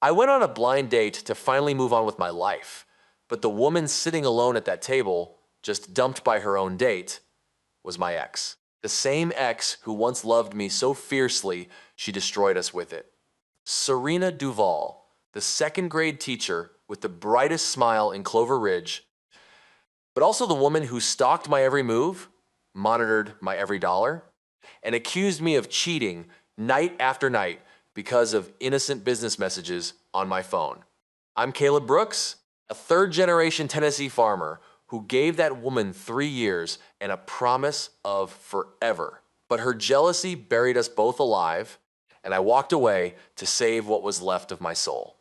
I went on a blind date to finally move on with my life, but the woman sitting alone at that table, just dumped by her own date, was my ex. The same ex who once loved me so fiercely she destroyed us with it. Serena Duvall, the second grade teacher with the brightest smile in Clover Ridge, but also the woman who stalked my every move, monitored my every dollar, and accused me of cheating night after night because of innocent business messages on my phone. I'm Caleb Brooks, a third-generation Tennessee farmer who gave that woman 3 years and a promise of forever. But her jealousy buried us both alive, and I walked away to save what was left of my soul.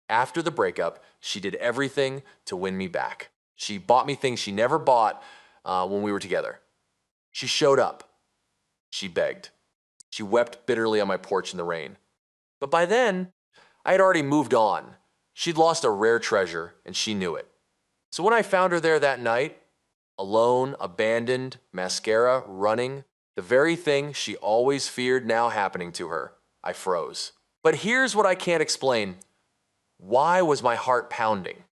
After the breakup, she did everything to win me back. She bought me things she never bought when we were together. She showed up. She begged. She wept bitterly on my porch in the rain. But by then, I had already moved on. She'd lost a rare treasure, and she knew it. So when I found her there that night, alone, abandoned, mascara running, the very thing she always feared now happening to her, I froze. But here's what I can't explain. Why was my heart pounding?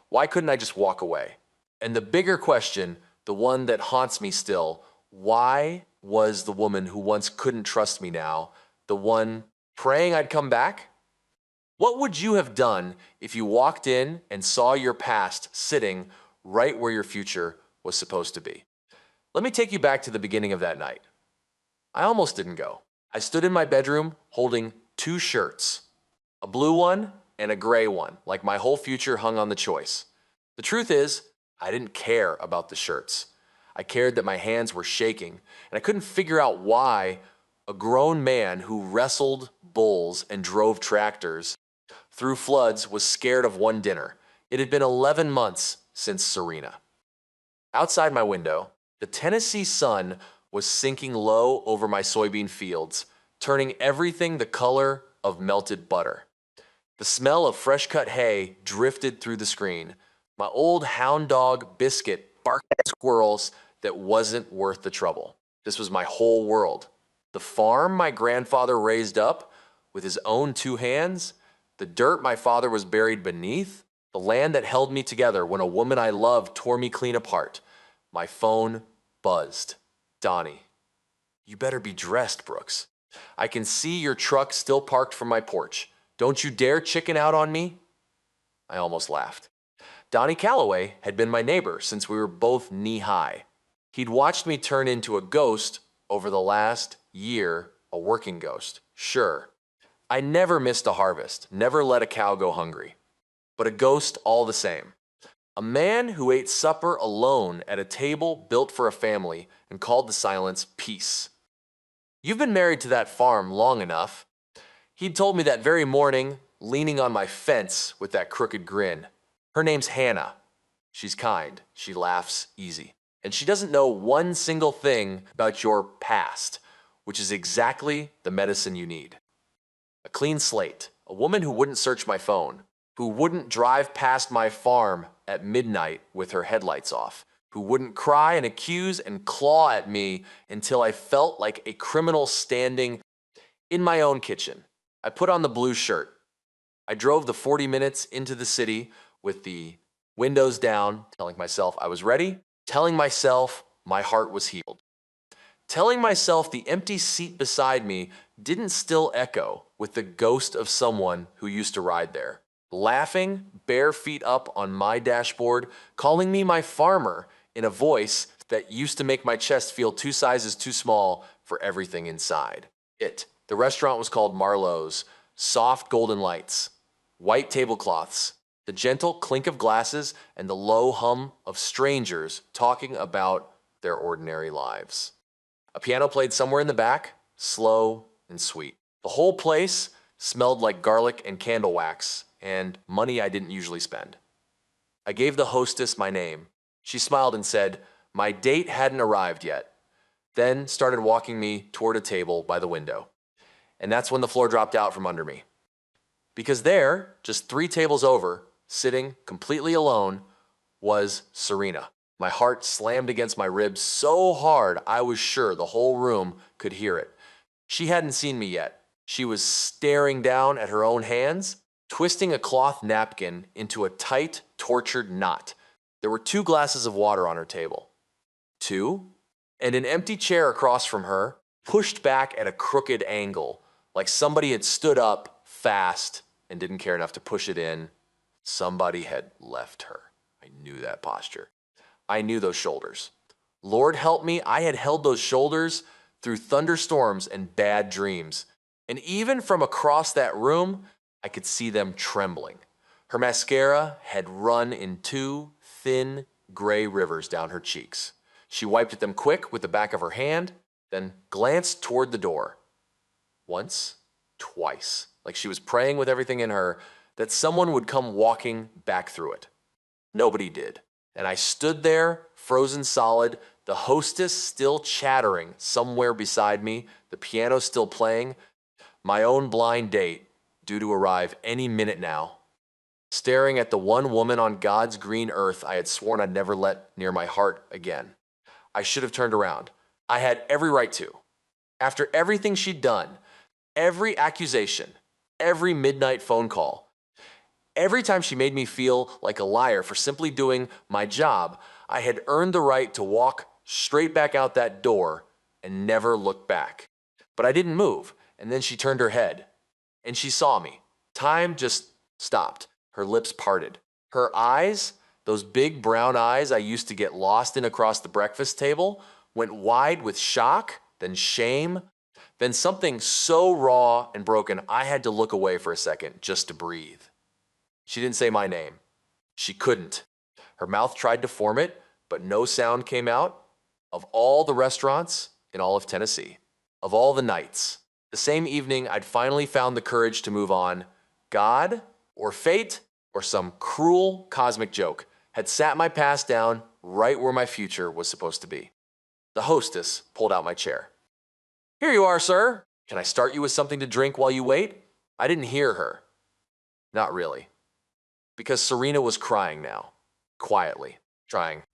Why couldn't I just walk away? And the bigger question, the one that haunts me still, why was the woman who once couldn't trust me now, the one praying I'd come back? What would you have done if you walked in and saw your past sitting right where your future was supposed to be? Let me take you back to the beginning of that night. I almost didn't go. I stood in my bedroom holding 2 shirts, a blue one and a gray one, like my whole future hung on the choice. The truth is, I didn't care about the shirts. I cared that my hands were shaking, and I couldn't figure out why a grown man who wrestled bulls and drove tractors through floods was scared of one dinner. It had been 11 months since Serena. Outside my window, the Tennessee sun was sinking low over my soybean fields, turning everything the color of melted butter. The smell of fresh-cut hay drifted through the screen. My old hound dog, Biscuit, barked at squirrels that wasn't worth the trouble. This was my whole world. The farm my grandfather raised up with his own 2 hands, the dirt my father was buried beneath, the land that held me together when a woman I loved tore me clean apart. My phone buzzed. Donnie, you better be dressed, Brooks. I can see your truck still parked from my porch. Don't you dare chicken out on me. I almost laughed. Donnie Calloway had been my neighbor since we were both knee-high. He'd watched me turn into a ghost over the last year, a working ghost, sure. I never missed a harvest, never let a cow go hungry, but a ghost all the same. A man who ate supper alone at a table built for a family and called the silence peace. You've been married to that farm long enough. He'd told me that very morning, leaning on my fence with that crooked grin. Her name's Hannah. She's kind, she laughs easy, and she doesn't know one single thing about your past, which is exactly the medicine you need. A clean slate, a woman who wouldn't search my phone, who wouldn't drive past my farm at midnight with her headlights off, who wouldn't cry and accuse and claw at me until I felt like a criminal standing in my own kitchen. I put on the blue shirt. I drove the 40 minutes into the city with the windows down, telling myself I was ready, telling myself my heart was healed. Telling myself the empty seat beside me didn't still echo with the ghost of someone who used to ride there. Laughing, bare feet up on my dashboard, calling me my farmer in a voice that used to make my chest feel 2 sizes too small for everything inside. The restaurant was called Marlowe's. Soft golden lights, white tablecloths, the gentle clink of glasses, and the low hum of strangers talking about their ordinary lives. A piano played somewhere in the back, slow and sweet. The whole place smelled like garlic and candle wax, and money I didn't usually spend. I gave the hostess my name. She smiled and said, my date hadn't arrived yet, then started walking me toward a table by the window. And that's when the floor dropped out from under me. Because there, just 3 tables over, sitting completely alone, was Serena. My heart slammed against my ribs so hard I was sure the whole room could hear it. She hadn't seen me yet. She was staring down at her own hands, twisting a cloth napkin into a tight, tortured knot. There were 2 glasses of water on her table. 2, and an empty chair across from her, pushed back at a crooked angle, like somebody had stood up fast and didn't care enough to push it in. Somebody had left her. I knew that posture. I knew those shoulders. Lord help me, I had held those shoulders through thunderstorms and bad dreams. And even from across that room, I could see them trembling. Her mascara had run in 2 thin, gray rivers down her cheeks. She wiped at them quick with the back of her hand, then glanced toward the door. Once, twice, like she was praying with everything in her that someone would come walking back through it. Nobody did. And I stood there, frozen solid, the hostess still chattering somewhere beside me, the piano still playing, my own blind date due to arrive any minute now, staring at the one woman on God's green earth I had sworn I'd never let near my heart again. I should have turned around. I had every right to. After everything she'd done, every accusation, every midnight phone call, every time she made me feel like a liar for simply doing my job, I had earned the right to walk straight back out that door and never look back. But I didn't move, and then she turned her head, and she saw me. Time just stopped. Her lips parted. Her eyes, those big brown eyes I used to get lost in across the breakfast table, went wide with shock, then shame, then something so raw and broken I had to look away for a second just to breathe. She didn't say my name. She couldn't. Her mouth tried to form it, but no sound came out. Of all the restaurants in all of Tennessee, of all the nights, the same evening I'd finally found the courage to move on, God or fate or some cruel cosmic joke had sat my past down right where my future was supposed to be. The hostess pulled out my chair. "Here you are, sir. Can I start you with something to drink while you wait?" I didn't hear her. Not really. Because Serena was crying now, quietly, trying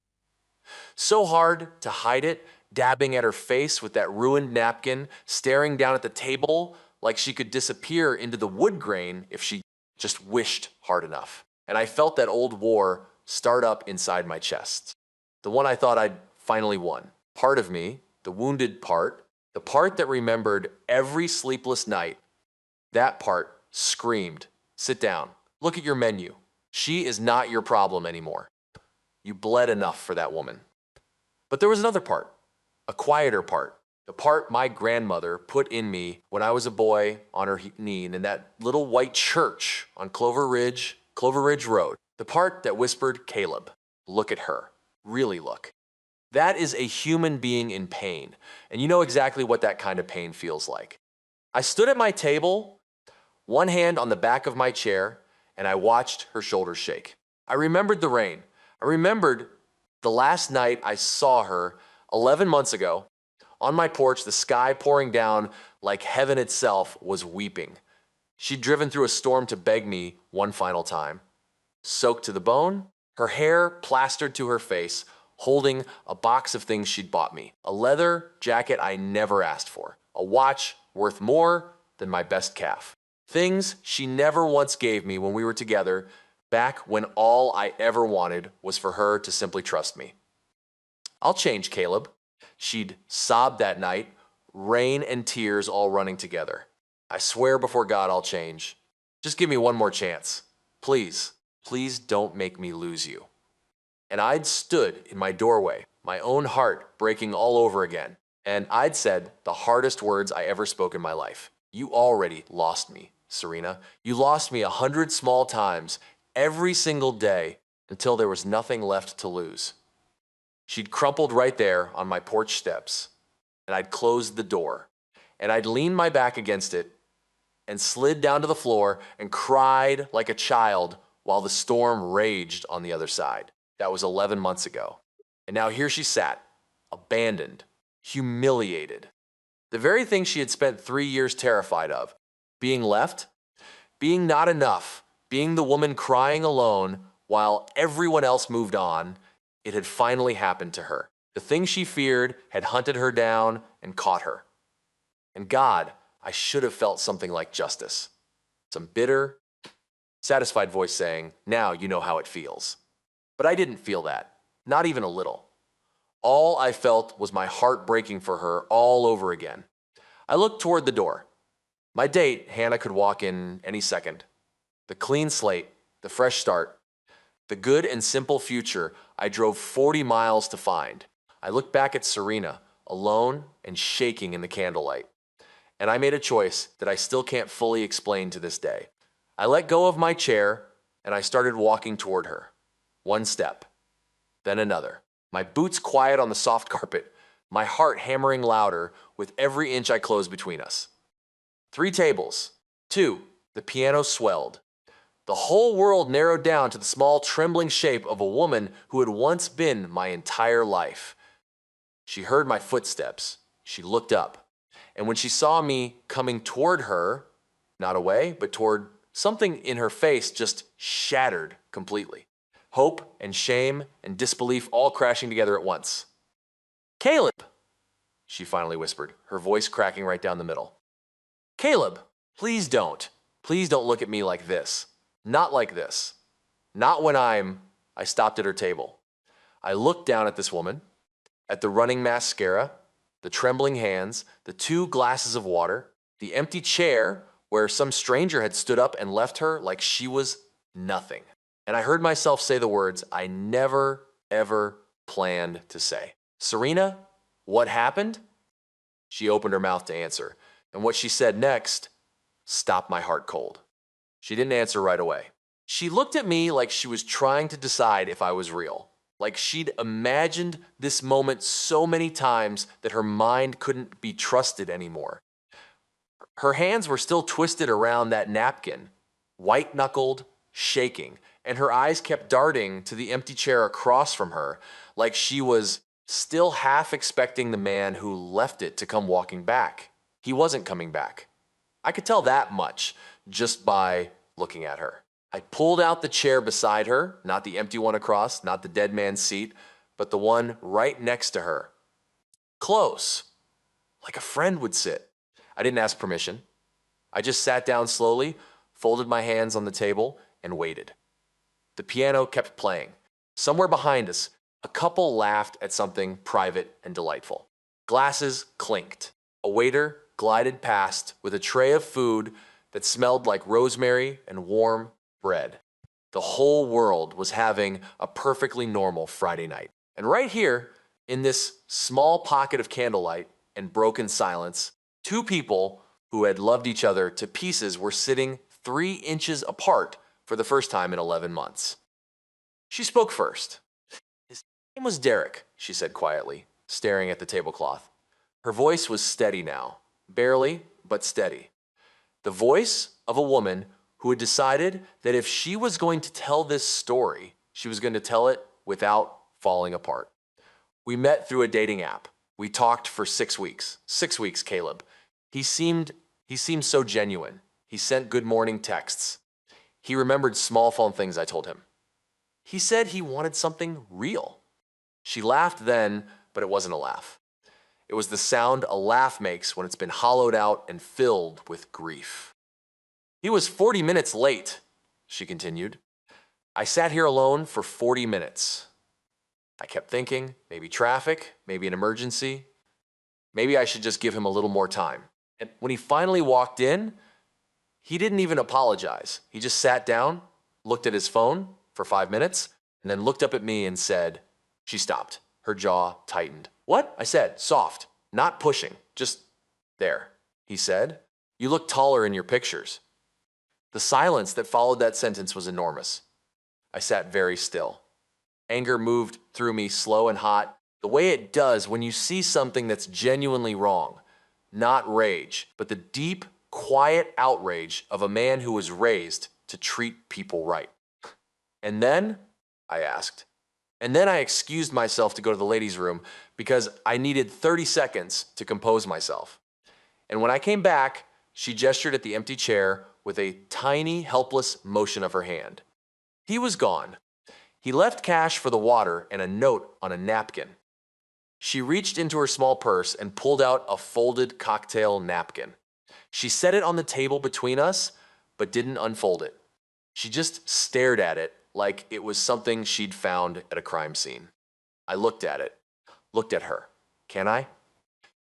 so hard to hide it, dabbing at her face with that ruined napkin, staring down at the table like she could disappear into the wood grain if she just wished hard enough. And I felt that old war start up inside my chest. The one I thought I'd finally won. Part of me, the wounded part, the part that remembered every sleepless night, that part screamed, "Sit down. Look at your menu. She is not your problem anymore. You bled enough for that woman." But there was another part, a quieter part, the part my grandmother put in me when I was a boy on her knee in that little white church on Clover Ridge Road. The part that whispered, "Caleb, look at her. Really look." That is a human being in pain, and you know exactly what that kind of pain feels like. I stood at my table, one hand on the back of my chair, and I watched her shoulders shake. I remembered the rain. I remembered the last night I saw her 11 months ago. On my porch, the sky pouring down like heaven itself was weeping. She'd driven through a storm to beg me one final time. Soaked to the bone, her hair plastered to her face, holding a box of things she'd bought me. A leather jacket I never asked for. A watch worth more than my best calf. Things she never once gave me when we were together, back when all I ever wanted was for her to simply trust me. "I'll change, Caleb," she'd sobbed that night, rain and tears all running together. "I swear before God I'll change. Just give me one more chance. Please, please don't make me lose you." And I'd stood in my doorway, my own heart breaking all over again, and I'd said the hardest words I ever spoke in my life. "You already lost me, Serena. You lost me 100 small times every single day until there was nothing left to lose." She'd crumpled right there on my porch steps, and I'd closed the door, and I'd leaned my back against it and slid down to the floor and cried like a child while the storm raged on the other side. That was 11 months ago. And now here she sat, abandoned, humiliated. The very thing she had spent 3 years terrified of, being left, being not enough, being the woman crying alone while everyone else moved on, it had finally happened to her. The thing she feared had hunted her down and caught her. And God, I should have felt something like justice. Some bitter, satisfied voice saying, "Now you know how it feels." But I didn't feel that, not even a little. All I felt was my heart breaking for her all over again. I looked toward the door. My date, Hannah, could walk in any second. The clean slate, the fresh start, the good and simple future I drove 40 miles to find. I looked back at Serena, alone and shaking in the candlelight. And I made a choice that I still can't fully explain to this day. I let go of my chair and I started walking toward her. One step, then another. My boots quiet on the soft carpet, my heart hammering louder with every inch I closed between us. 3 tables. 2. The piano swelled. The whole world narrowed down to the small, trembling shape of a woman who had once been my entire life. She heard my footsteps. She looked up. And when she saw me coming toward her, not away, but toward, something in her face just shattered completely. Hope and shame and disbelief all crashing together at once. "Caleb," she finally whispered, her voice cracking right down the middle. "Caleb, please don't. Please don't look at me like this. Not like this. Not when I stopped at her table. I looked down at this woman, at the running mascara, the trembling hands, the 2 glasses of water, the empty chair where some stranger had stood up and left her like she was nothing. And I heard myself say the words I never, ever planned to say. "Serena, what happened?" She opened her mouth to answer, and what she said next stopped my heart cold. She didn't answer right away. She looked at me like she was trying to decide if I was real, like she'd imagined this moment so many times that her mind couldn't be trusted anymore. Her hands were still twisted around that napkin, white-knuckled, shaking, and her eyes kept darting to the empty chair across from her, like she was still half expecting the man who left it to come walking back. He wasn't coming back. I could tell that much just by looking at her. I pulled out the chair beside her, not the empty one across, not the dead man's seat, but the one right next to her. Close, like a friend would sit. I didn't ask permission. I just sat down slowly, folded my hands on the table, and waited. The piano kept playing. Somewhere behind us, a couple laughed at something private and delightful. Glasses clinked. A waiter glided past with a tray of food that smelled like rosemary and warm bread. The whole world was having a perfectly normal Friday night. And right here, in this small pocket of candlelight and broken silence, 2 people who had loved each other to pieces were sitting 3 inches apart for the first time in 11 months. She spoke first. "His name was Derek," she said quietly, staring at the tablecloth. Her voice was steady now, barely, but steady. The voice of a woman who had decided that if she was going to tell this story, she was going to tell it without falling apart. We met through a dating app. We talked for 6 weeks. 6 weeks, Caleb. He seemed so genuine. He sent good morning texts. He remembered small phone things I told him. He said he wanted something real. She laughed then, but it wasn't a laugh. It was the sound a laugh makes when it's been hollowed out and filled with grief. "He was 40 minutes late," she continued. "I sat here alone for 40 minutes. I kept thinking, maybe traffic, maybe an emergency. Maybe I should just give him a little more time. And when he finally walked in, he didn't even apologize. He just sat down, looked at his phone for 5 minutes, and then looked up at me and said," she stopped. Her jaw tightened. "What?" I said, soft, not pushing, just there. He said, "You look taller in your pictures." The silence that followed that sentence was enormous. I sat very still. Anger moved through me slow and hot, the way it does when you see something that's genuinely wrong. Not rage, but the deep, quiet outrage of a man who was raised to treat people right. "And then?" I asked. And then I excused myself to go to the ladies' room because I needed 30 seconds to compose myself. And when I came back, she gestured at the empty chair with a tiny, helpless motion of her hand. He was gone. He left cash for the water and a note on a napkin. She reached into her small purse and pulled out a folded cocktail napkin. She set it on the table between us, but didn't unfold it. She just stared at it like it was something she'd found at a crime scene. I looked at it, looked at her. Can I?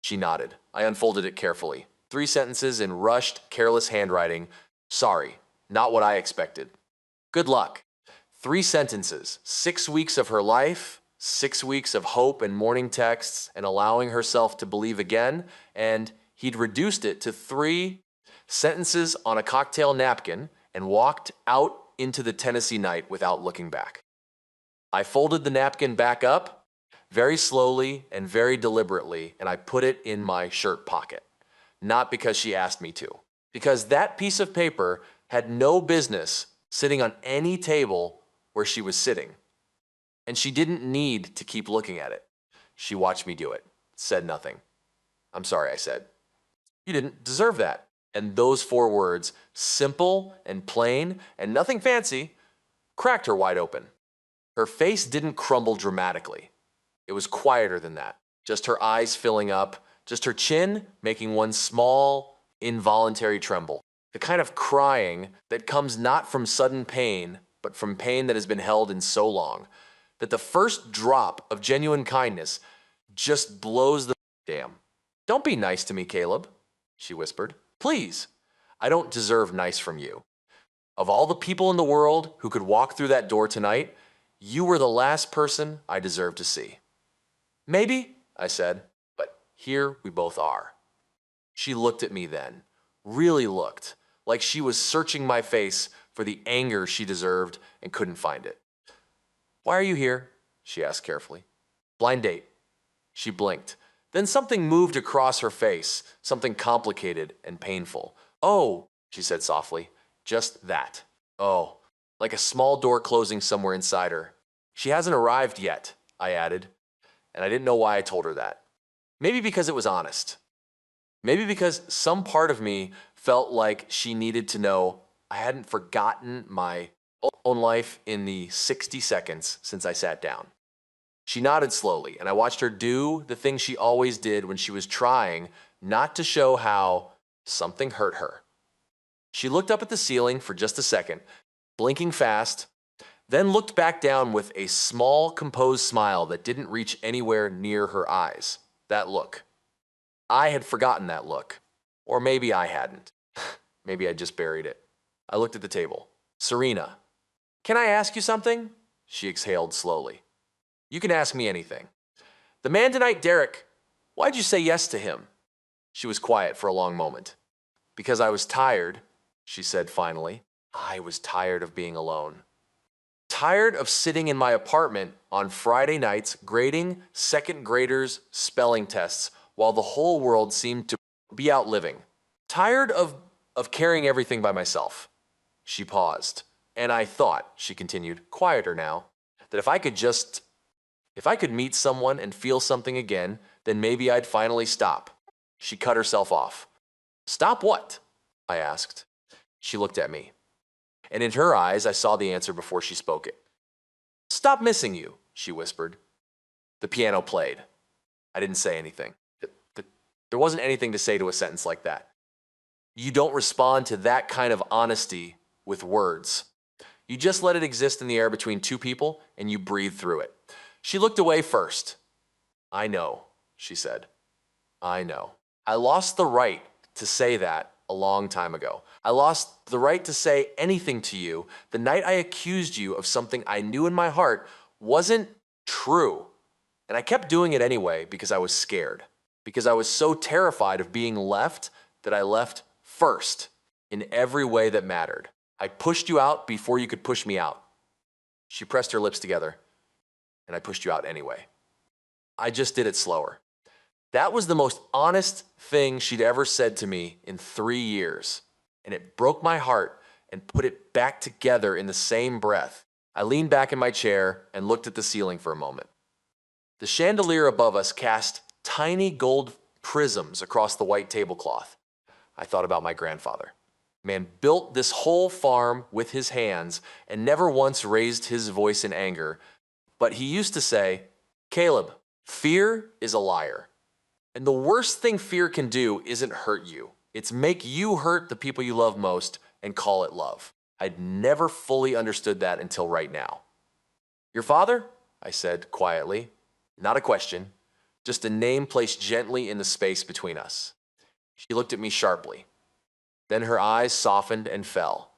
She nodded. I unfolded it carefully. 3 sentences in rushed, careless handwriting. Sorry, not what I expected. Good luck. 3 sentences. 6 weeks of her life, 6 weeks of hope and morning texts and allowing herself to believe again, and he'd reduced it to 3 sentences on a cocktail napkin and walked out into the Tennessee night without looking back. I folded the napkin back up very slowly and very deliberately, and I put it in my shirt pocket. Not because she asked me to, because that piece of paper had no business sitting on any table where she was sitting. And she didn't need to keep looking at it. She watched me do it, said nothing. I'm sorry, I said. You didn't deserve that. And those 4 words, simple and plain and nothing fancy, cracked her wide open. Her face didn't crumble dramatically. It was quieter than that. Just her eyes filling up, just her chin making one small, involuntary tremble. The kind of crying that comes not from sudden pain, but from pain that has been held in so long, that the first drop of genuine kindness just blows the damn. Don't be nice to me, Caleb, she whispered. Please. I don't deserve nice from you. Of all the people in the world who could walk through that door tonight, you were the last person I deserved to see. Maybe, I said, but here we both are. She looked at me then, really looked, like she was searching my face for the anger she deserved and couldn't find it. Why are you here? She asked carefully. Blind date. She blinked. Then something moved across her face, something complicated and painful. Oh, she said softly, just that. Oh, like a small door closing somewhere inside her. She hasn't arrived yet, I added, and I didn't know why I told her that. Maybe because it was honest. Maybe because some part of me felt like she needed to know I hadn't forgotten my own life in the 60 seconds since I sat down. She nodded slowly, and I watched her do the thing she always did when she was trying not to show how something hurt her. She looked up at the ceiling for just a second, blinking fast, then looked back down with a small, composed smile that didn't reach anywhere near her eyes. That look. I had forgotten that look. Or maybe I hadn't. Maybe I just buried it. I looked at the table. Serena. Can I ask you something? She exhaled slowly. You can ask me anything. The man tonight, Derek, why'd you say yes to him? She was quiet for a long moment. Because I was tired, she said finally. I was tired of being alone. Tired of sitting in my apartment on Friday nights grading second graders' spelling tests while the whole world seemed to be out living. Tired of carrying everything by myself. She paused, and I thought, she continued, quieter now, that if I could meet someone and feel something again, then maybe I'd finally stop. She cut herself off. Stop what? I asked. She looked at me, and in her eyes I saw the answer before she spoke it. Stop missing you, she whispered. The piano played. I didn't say anything. There wasn't anything to say to a sentence like that. You don't respond to that kind of honesty with words. You just let it exist in the air between two people, and you breathe through it. She looked away first. I know, she said. I know. I lost the right to say that a long time ago. I lost the right to say anything to you the night I accused you of something I knew in my heart wasn't true. And I kept doing it anyway because I was scared. Because I was so terrified of being left that I left first in every way that mattered. I pushed you out before you could push me out. She pressed her lips together, and I pushed you out anyway. I just did it slower. That was the most honest thing she'd ever said to me in 3 years, and it broke my heart and put it back together in the same breath. I leaned back in my chair and looked at the ceiling for a moment. The chandelier above us cast tiny gold prisms across the white tablecloth. I thought about my grandfather. Man built this whole farm with his hands and never once raised his voice in anger, but he used to say, Caleb, fear is a liar. And the worst thing fear can do isn't hurt you. It's make you hurt the people you love most and call it love. I'd never fully understood that until right now. Your father? I said quietly. Not a question, just a name placed gently in the space between us. She looked at me sharply. Then her eyes softened and fell.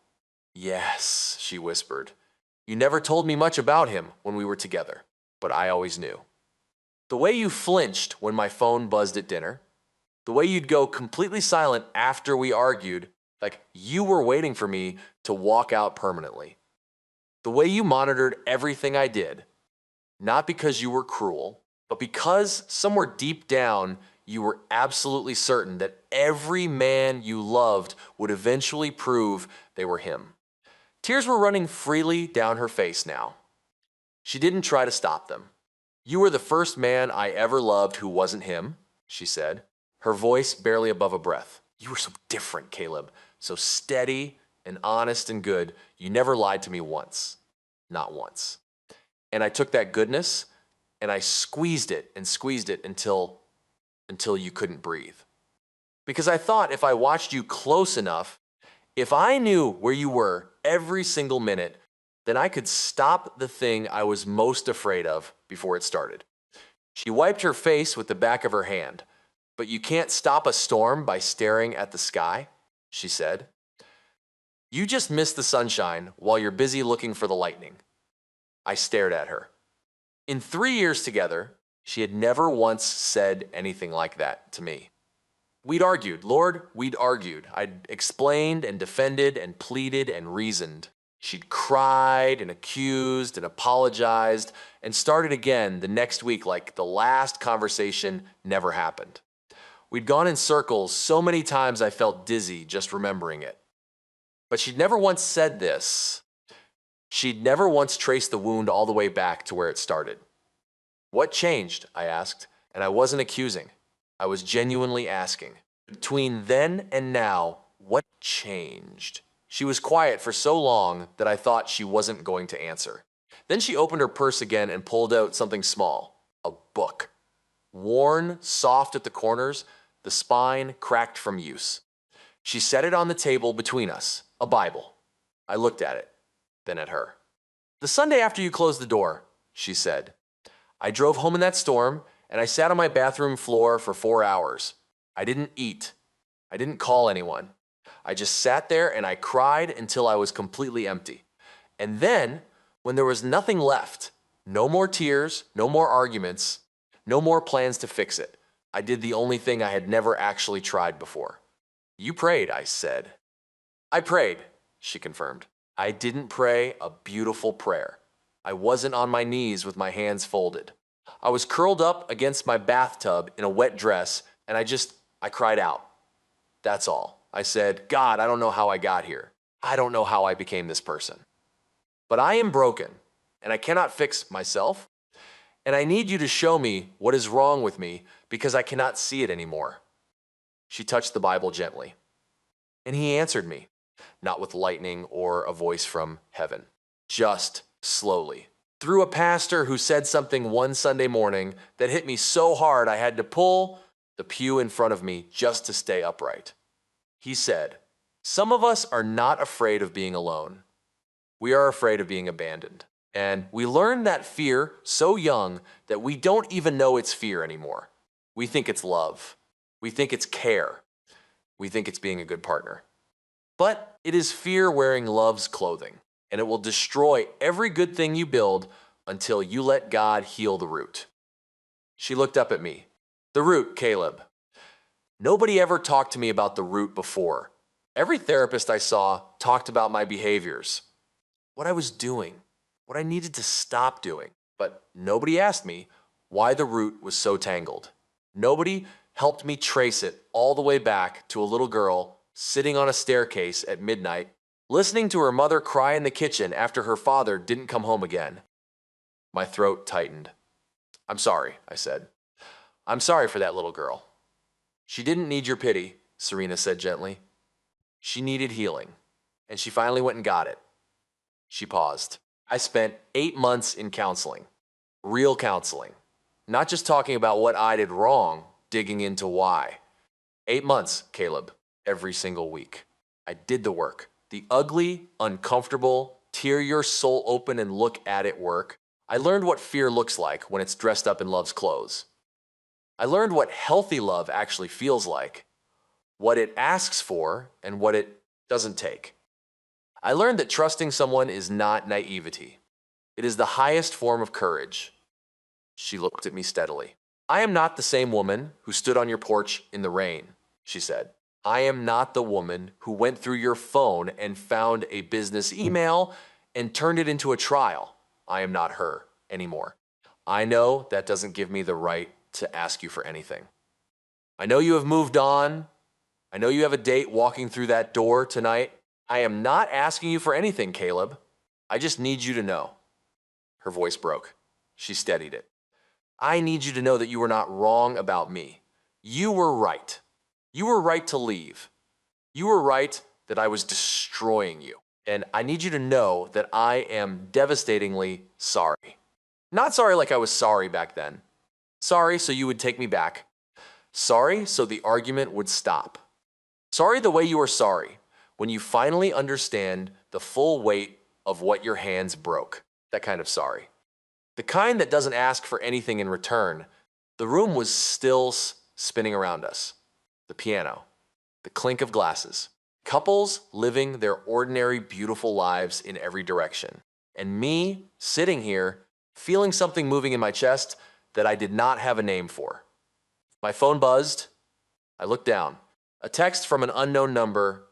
Yes, she whispered. You never told me much about him when we were together, but I always knew. The way you flinched when my phone buzzed at dinner, the way you'd go completely silent after we argued, like you were waiting for me to walk out permanently. The way you monitored everything I did, not because you were cruel, but because somewhere deep down you were absolutely certain that every man you loved would eventually prove they were him. Tears were running freely down her face now. She didn't try to stop them. You were the first man I ever loved who wasn't him, she said, her voice barely above a breath. You were so different, Caleb, so steady and honest and good. You never lied to me once. Not once. And I took that goodness and I squeezed it until you couldn't breathe. Because I thought if I watched you close enough, if I knew where you were every single minute, then I could stop the thing I was most afraid of before it started. She wiped her face with the back of her hand. But you can't stop a storm by staring at the sky, she said. You just miss the sunshine while you're busy looking for the lightning. I stared at her. In 3 years together, she had never once said anything like that to me. We'd argued, Lord, we'd argued. I'd explained and defended and pleaded and reasoned. She'd cried and accused and apologized and started again the next week like the last conversation never happened. We'd gone in circles so many times I felt dizzy just remembering it. But she'd never once said this. She'd never once traced the wound all the way back to where it started. What changed? I asked, and I wasn't accusing. I was genuinely asking. Between then and now, what changed? She was quiet for so long that I thought she wasn't going to answer. Then she opened her purse again and pulled out something small, a book. Worn, soft at the corners, the spine cracked from use. She set it on the table between us, a Bible. I looked at it, then at her. The Sunday after you closed the door, she said. I drove home in that storm, and I sat on my bathroom floor for 4 hours. I didn't eat. I didn't call anyone. I just sat there and I cried until I was completely empty. And then, when there was nothing left, no more tears, no more arguments, no more plans to fix it, I did the only thing I had never actually tried before. You prayed, I said. I prayed, she confirmed. I didn't pray a beautiful prayer. I wasn't on my knees with my hands folded. I was curled up against my bathtub in a wet dress, and I cried out. That's all. I said, God, I don't know how I got here. I don't know how I became this person. But I am broken, and I cannot fix myself, and I need you to show me what is wrong with me because I cannot see it anymore. She touched the Bible gently. And he answered me, not with lightning or a voice from heaven, just slowly. Through a pastor who said something one Sunday morning that hit me so hard I had to pull the pew in front of me just to stay upright. He said, some of us are not afraid of being alone. We are afraid of being abandoned. And we learn that fear so young that we don't even know it's fear anymore. We think it's love. We think it's care. We think it's being a good partner. But it is fear wearing love's clothing, and it will destroy every good thing you build until you let God heal the root. She looked up at me. The root, Caleb. Nobody ever talked to me about the root before. Every therapist I saw talked about my behaviors, what I was doing, what I needed to stop doing. But nobody asked me why the root was so tangled. Nobody helped me trace it all the way back to a little girl sitting on a staircase at midnight, listening to her mother cry in the kitchen after her father didn't come home again. My throat tightened. I'm sorry, I said. I'm sorry for that little girl. She didn't need your pity, Serena said gently. She needed healing, and she finally went and got it. She paused. I spent 8 months in counseling, real counseling, not just talking about what I did wrong, digging into why. 8 months, Caleb, every single week. I did the work. The ugly, uncomfortable, tear your soul open and look at it work. I learned what fear looks like when it's dressed up in love's clothes. I learned what healthy love actually feels like, what it asks for, and what it doesn't take. I learned that trusting someone is not naivety. It is the highest form of courage. She looked at me steadily. I am not the same woman who stood on your porch in the rain, she said. I am not the woman who went through your phone and found a business email and turned it into a trial. I am not her anymore. I know that doesn't give me the right to ask you for anything. I know you have moved on. I know you have a date walking through that door tonight. I am not asking you for anything, Caleb. I just need you to know. Her voice broke. She steadied it. I need you to know that you were not wrong about me. You were right. You were right to leave. You were right that I was destroying you. And I need you to know that I am devastatingly sorry. Not sorry like I was sorry back then. Sorry so you would take me back. Sorry so the argument would stop. Sorry the way you are sorry when you finally understand the full weight of what your hands broke. That kind of sorry. The kind that doesn't ask for anything in return. The room was still spinning around us. The piano, the clink of glasses, couples living their ordinary, beautiful lives in every direction. And me sitting here, feeling something moving in my chest that I did not have a name for. My phone buzzed. I looked down. A text from an unknown number,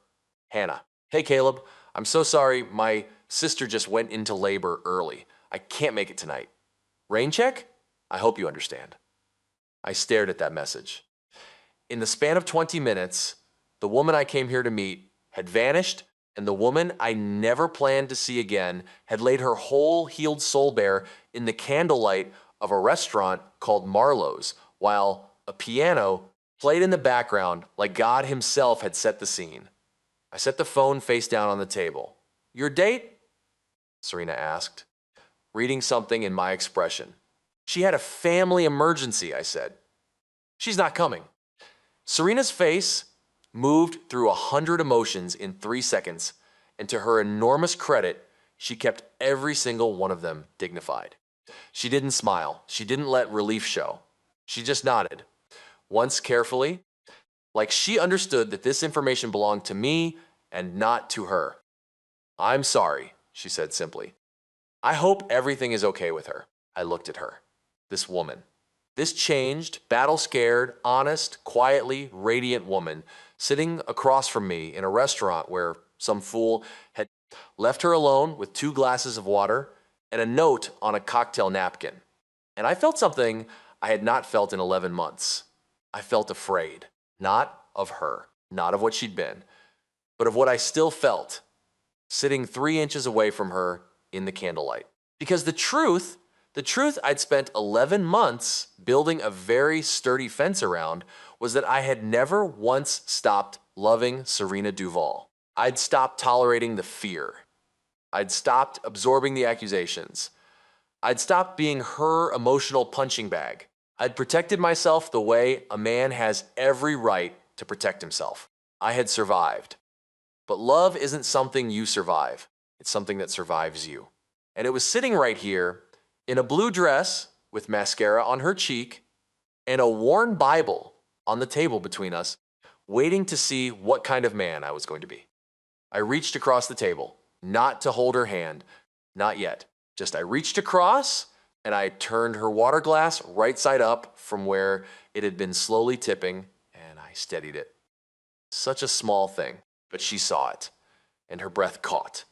Hannah. Hey, Caleb, I'm so sorry. My sister just went into labor early. I can't make it tonight. Rain check? I hope you understand. I stared at that message. In the span of 20 minutes, the woman I came here to meet had vanished, and the woman I never planned to see again had laid her whole healed soul bare in the candlelight of a restaurant called Marlowe's, while a piano played in the background like God himself had set the scene. I set the phone face down on the table. Your date? Serena asked, reading something in my expression. She had a family emergency, I said. She's not coming. Serena's face moved through 100 emotions in 3 seconds, and to her enormous credit, she kept every single one of them dignified. She didn't smile. She didn't let relief show. She just nodded, once carefully, like she understood that this information belonged to me and not to her. I'm sorry, she said simply. I hope everything is okay with her. I looked at her, this woman. This changed, battle-scared, honest, quietly radiant woman sitting across from me in a restaurant where some fool had left her alone with 2 glasses of water and a note on a cocktail napkin. And I felt something I had not felt in 11 months. I felt afraid, not of her, not of what she'd been, but of what I still felt, sitting 3 inches away from her in the candlelight. Because the truth I'd spent 11 months building a very sturdy fence around was that I had never once stopped loving Serena Duvall. I'd stopped tolerating the fear. I'd stopped absorbing the accusations. I'd stopped being her emotional punching bag. I'd protected myself the way a man has every right to protect himself. I had survived. But love isn't something you survive. It's something that survives you. And it was sitting right here in a blue dress with mascara on her cheek and a worn Bible on the table between us, waiting to see what kind of man I was going to be. I reached across the table, not to hold her hand, not yet. Just I reached across and I turned her water glass right side up from where it had been slowly tipping, and I steadied it. Such a small thing, but she saw it, and her breath caught.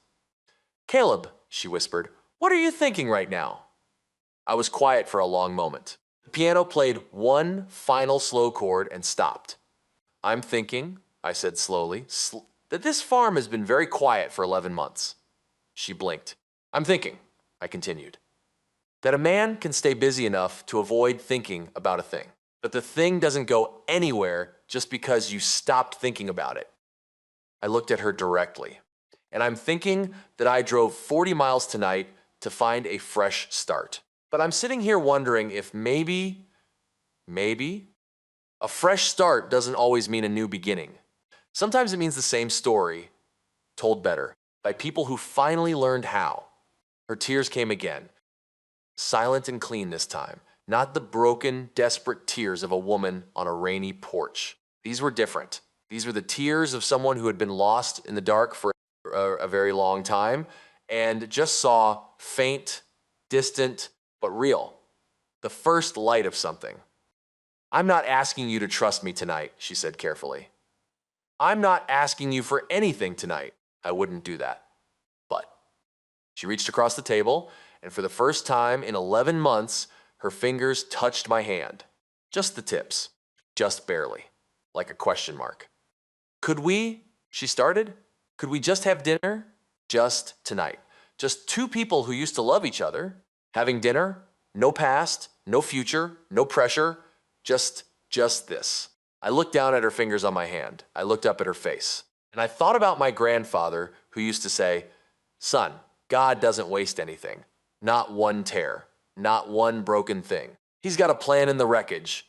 Caleb, she whispered, what are you thinking right now? I was quiet for a long moment. The piano played one final slow chord and stopped. I'm thinking, I said slowly, that this farm has been very quiet for 11 months. She blinked. I'm thinking, I continued, that a man can stay busy enough to avoid thinking about a thing. That the thing doesn't go anywhere just because you stopped thinking about it. I looked at her directly. And I'm thinking that I drove 40 miles tonight to find a fresh start. But I'm sitting here wondering if maybe, a fresh start doesn't always mean a new beginning. Sometimes it means the same story, told better, by people who finally learned how. Her tears came again, silent and clean this time, not the broken, desperate tears of a woman on a rainy porch. These were different. These were the tears of someone who had been lost in the dark for a very long time and just saw faint, distant, but real. The first light of something. I'm not asking you to trust me tonight, she said carefully. I'm not asking you for anything tonight. I wouldn't do that. But she reached across the table, and for the first time in 11 months, her fingers touched my hand. Just the tips. Just barely. Like a question mark. Could we, she started, could we just have dinner? Just tonight. Just two people who used to love each other. Having dinner. No past, no future, no pressure. Just this. I looked down at her fingers on my hand. I looked up at her face. And I thought about my grandfather who used to say, son, God doesn't waste anything. Not one tear. Not one broken thing. He's got a plan in the wreckage.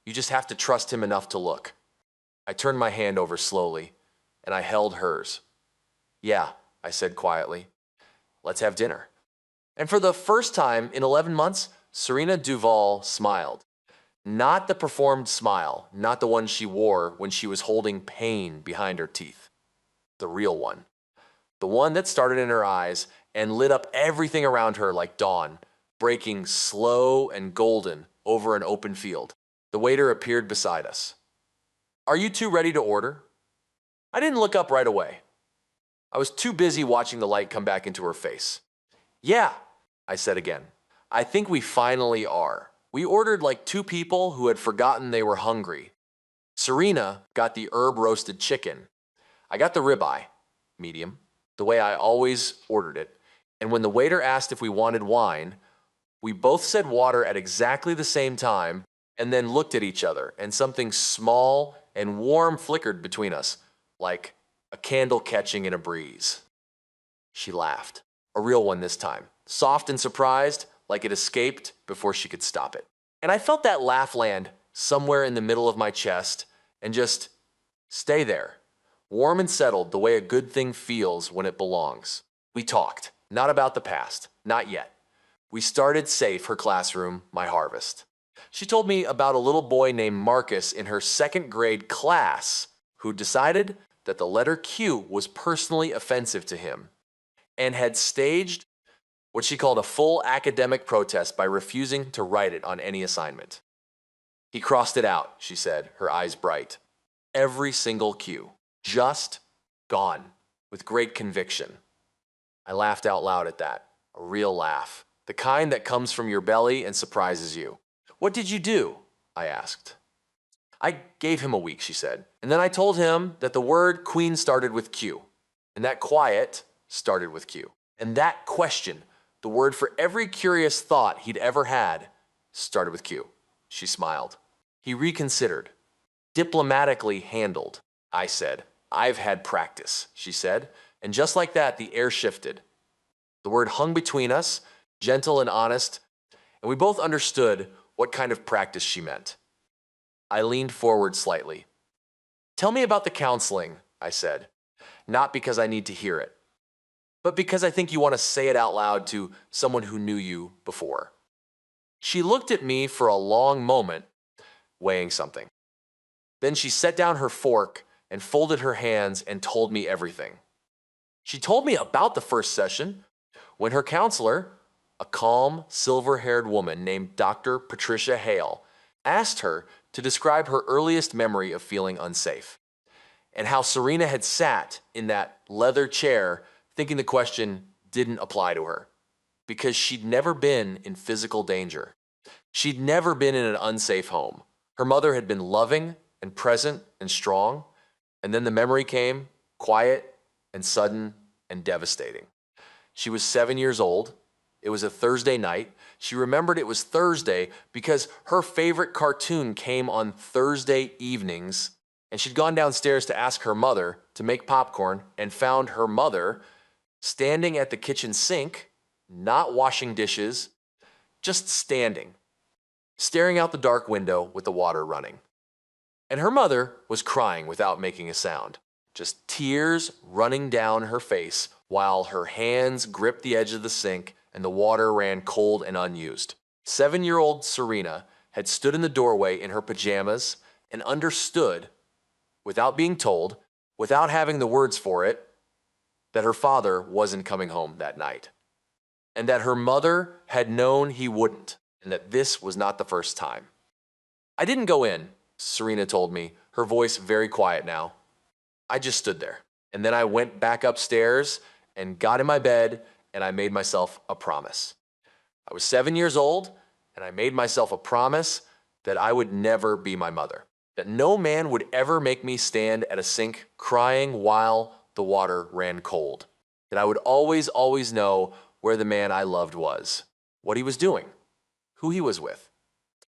You just have to trust him enough to look. I turned my hand over slowly, and I held hers. Yeah, I said quietly. Let's have dinner. And for the first time in 11 months, Serena Duval smiled. Not the performed smile, not the one she wore when she was holding pain behind her teeth. The real one. The one that started in her eyes and lit up everything around her like dawn, breaking slow and golden over an open field. The waiter appeared beside us. Are you two ready to order? I didn't look up right away. I was too busy watching the light come back into her face. Yeah, I said again. I think we finally are. We ordered like two people who had forgotten they were hungry. Serena got the herb-roasted chicken. I got the ribeye, medium, the way I always ordered it. And when the waiter asked if we wanted wine, we both said water at exactly the same time and then looked at each other, and something small and warm flickered between us, like a candle catching in a breeze. She laughed, a real one this time, soft and surprised, like it escaped before she could stop it. And I felt that laugh land somewhere in the middle of my chest and just stay there, warm and settled the way a good thing feels when it belongs. We talked, not about the past, not yet. We started Safe, her classroom, my harvest. She told me about a little boy named Marcus in her second grade class who decided that the letter Q was personally offensive to him and had staged what she called a full academic protest by refusing to write it on any assignment. He crossed it out, she said, her eyes bright. Every single Q. Just gone, with great conviction. I laughed out loud at that, a real laugh, the kind that comes from your belly and surprises you. What did you do? I asked. I gave him a week, she said, and then I told him that the word queen started with Q, and that quiet started with Q, and that question, the word for every curious thought he'd ever had, started with Q. She smiled. He reconsidered. Diplomatically handled, I said. I've had practice, she said, and just like that, the air shifted. The word hung between us, gentle and honest, and we both understood what kind of practice she meant. I leaned forward slightly. Tell me about the counseling, I said, not because I need to hear it, but because I think you want to say it out loud to someone who knew you before. She looked at me for a long moment, weighing something. Then she set down her fork and folded her hands and told me everything. She told me about the first session when her counselor, a calm, silver-haired woman named Dr. Patricia Hale, asked her to describe her earliest memory of feeling unsafe, and how Serena had sat in that leather chair thinking the question didn't apply to her, because she'd never been in physical danger. She'd never been in an unsafe home. Her mother had been loving and present and strong, and then the memory came, quiet and sudden and devastating. She was 7 years old. It was a Thursday night. She remembered it was Thursday because her favorite cartoon came on Thursday evenings, and she'd gone downstairs to ask her mother to make popcorn and found her mother standing at the kitchen sink, not washing dishes, just standing, staring out the dark window with the water running. And her mother was crying without making a sound. just tears running down her face while her hands gripped the edge of the sink and the water ran cold and unused. 7-year-old Serena had stood in the doorway in her pajamas and understood, without being told, without having the words for it, that her father wasn't coming home that night, and that her mother had known he wouldn't, and that this was not the first time. I didn't go in, Serena told me, her voice very quiet now. I just stood there, and then I went back upstairs and got in my bed, and I made myself a promise. I was 7 years old, and I made myself a promise that I would never be my mother, that no man would ever make me stand at a sink crying while the water ran cold, that I would always know where the man I loved was, what he was doing, who he was with.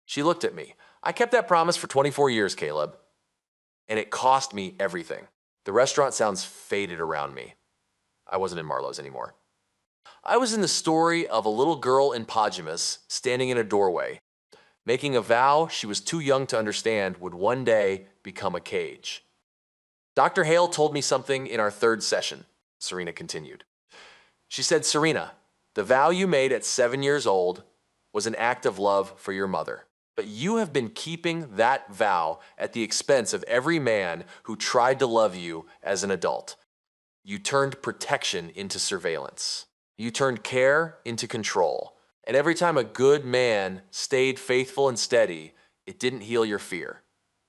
She looked at me. I kept that promise for 24 years, Caleb, and it cost me everything. The restaurant sounds faded around me. I wasn't in Marlowe's anymore. I was in the story of a little girl in pajamas standing in a doorway, making a vow she was too young to understand would one day become a cage. Dr. Hale told me something in our third session, Serena continued. She said, Serena, the vow you made at 7 years old was an act of love for your mother. But you have been keeping that vow at the expense of every man who tried to love you as an adult. You turned protection into surveillance. You turned care into control. And every time a good man stayed faithful and steady, it didn't heal your fear.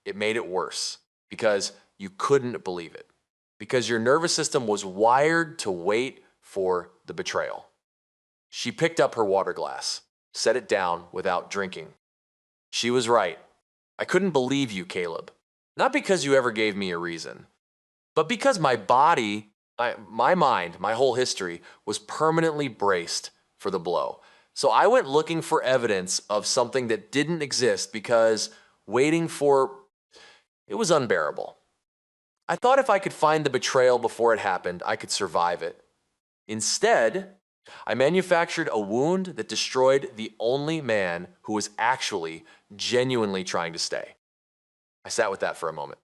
It made it worse because you couldn't believe it. Because your nervous system was wired to wait for the betrayal. She picked up her water glass, set it down without drinking. She was right. I couldn't believe you, Caleb. Not because you ever gave me a reason, but because my body, my mind, my whole history was permanently braced for the blow. So I went looking for evidence of something that didn't exist because waiting for it was unbearable. I thought if I could find the betrayal before it happened, I could survive it. Instead, I manufactured a wound that destroyed the only man who was actually, genuinely trying to stay. I sat with that for a moment.